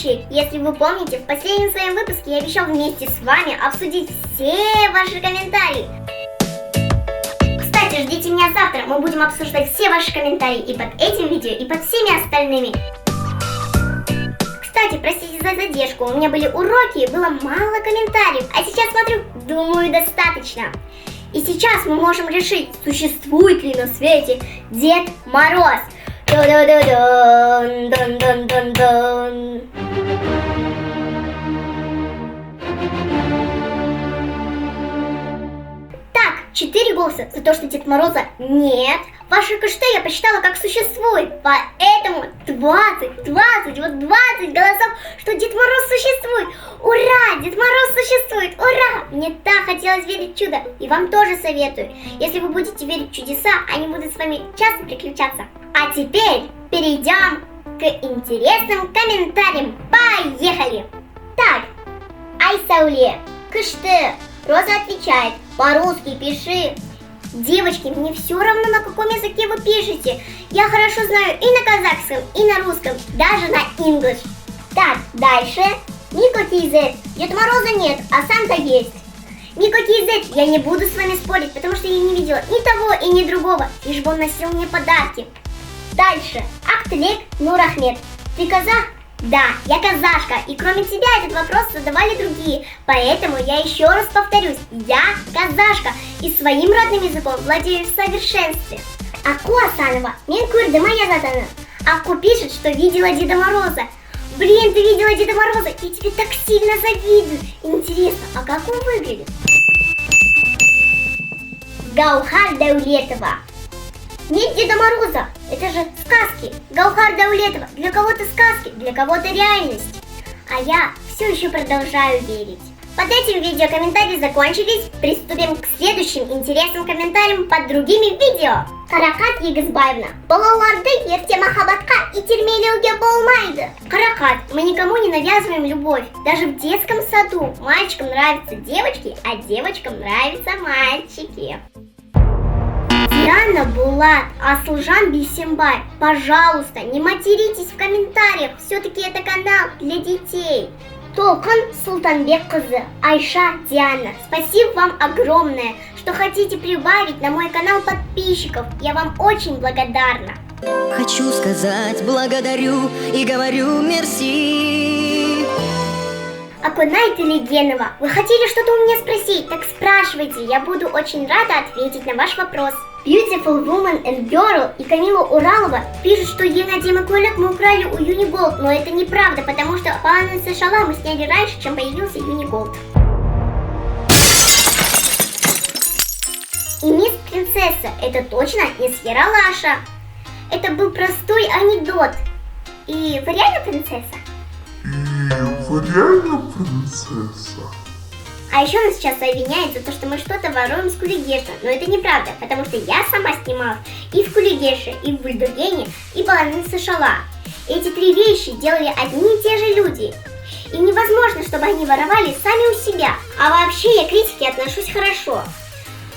подписчик! Если вы помните, в последнем своем выпуске я обещал вместе с вами обсудить все ваши комментарии. Кстати, ждите меня завтра, мы будем обсуждать все ваши комментарии и под этим видео, и под всеми остальными. Кстати, простите за задержку, у меня были уроки и было мало комментариев, а сейчас смотрю, думаю, достаточно. И сейчас мы можем решить, существует ли на свете Дед Мороз. Дон-дон-дон-дон-дон-дон. Так, 4 голоса за то, что Дед Мороза нет. Ваши хэштеги я посчитала как существует. Поэтому 20 голосов, что Дед Мороз существует. Ура! Дед Мороз существует! Ура! Мне так хотелось верить в чудо. И вам тоже советую. Если вы будете верить в чудеса, они будут с вами часто приключаться. А теперь перейдем к интересным комментариям. Поехали! Так, Айсауле, Кышты, Роза отвечает, по-русски пиши. Девочки, мне все равно, на каком языке вы пишете. Я хорошо знаю и на казахском, и на русском, даже на English. Так, дальше. Нико Кизет. Дед Мороза нет, а Санта есть. Нико Кизет, я не буду с вами спорить, потому что я не видела ни того и ни другого, лишь бы он носил мне подарки. Дальше. Ахтылек Нурахмед. Ты казах? Да, я казашка, и кроме тебя этот вопрос задавали другие, поэтому я еще раз повторюсь, я казашка, и своим родным языком владею в совершенстве. Аку Асанова, мен көрдім моя задана. Аку пишет, что видела Деда Мороза. Блин, ты видела Деда Мороза, я тебе так сильно завидую. Интересно, а как он выглядит? Гаухар Даулетова. Нет Деда Мороза, это же сказки. Гаухар Даулетова, для кого-то сказки, для кого-то реальность. А я все еще продолжаю верить. Под этим видео комментарии закончились. Приступим к следующим интересным комментариям под другими видео. Каракат Егызбаевна. Балаларды ерте махаббатка и термелеуге болмайды. Каракат, мы никому не навязываем любовь. Даже в детском саду мальчикам нравятся девочки, а девочкам нравятся мальчики. Диана Булат, Аслжан Бейсембай, пожалуйста, не материтесь в комментариях, все-таки это канал для детей. Толкан Султанбек кызы, Айша Диана, спасибо вам огромное, что хотите прибавить на мой канал подписчиков, я вам очень благодарна. Хочу сказать благодарю и говорю мерси. Акунай Телегенова, вы хотели что-то у меня спросить? Так спрашивайте, я буду очень рада ответить на ваш вопрос. Beautiful Woman and Girl и Камила Уралова пишут, что Енадим и Колек мы украли у Юниголд, но это неправда, потому что Паланы Сашала мы сняли раньше, чем появился Юниголд. И Мисс Принцесса, это точно не с Яралаша. Это был простой анекдот. И вы реально принцесса? Вы реально принцесса? А еще нас сейчас обвиняют за то, что мы что-то воруем с Кулигеша. Но это неправда, потому что я сама снималась и в Кулигеше, и в Бульдогене, и Баланы Сашала. Эти 3 вещи делали одни и те же люди. И невозможно, чтобы они воровали сами у себя. А вообще я к критике отношусь хорошо.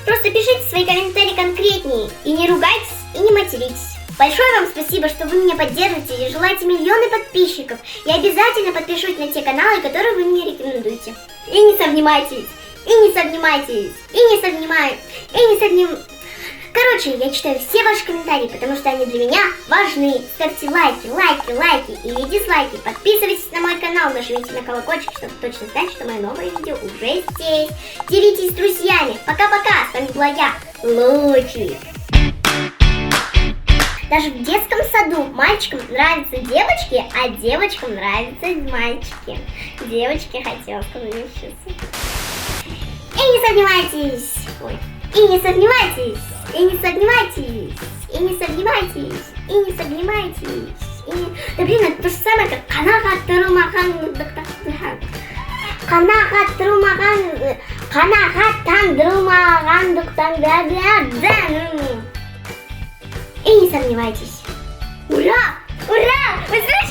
Просто пишите свои комментарии конкретнее. И не ругайтесь, и не материтесь. Большое вам спасибо, что вы меня поддерживаете и желаете миллионы подписчиков. Я обязательно подпишусь на те каналы, которые вы мне рекомендуете. И не сомневайтесь, и не сомневайтесь, и не сомневаюсь, и не сомневаюсь. Короче, я читаю все ваши комментарии, потому что они для меня важны. Ставьте лайки, лайки, лайки или дизлайки. Подписывайтесь на мой канал, нажмите на колокольчик, чтобы точно знать, что мое новое видео уже здесь. Делитесь с друзьями. Пока-пока, с вами была я, Лучик. Даже в детском саду мальчикам нравятся девочки, а девочкам нравятся мальчики. Девочки хотела сказать сейчас. И не сомневайтесь. Ой. И не сомневайтесь. И не сомневайтесь. И не сомневайтесь. И не сомневайтесь. Да блин, это то же самое, как Канага Трумахан. Канага Трумахан. И не сомневайтесь. Ура! Ура! Вы слышите?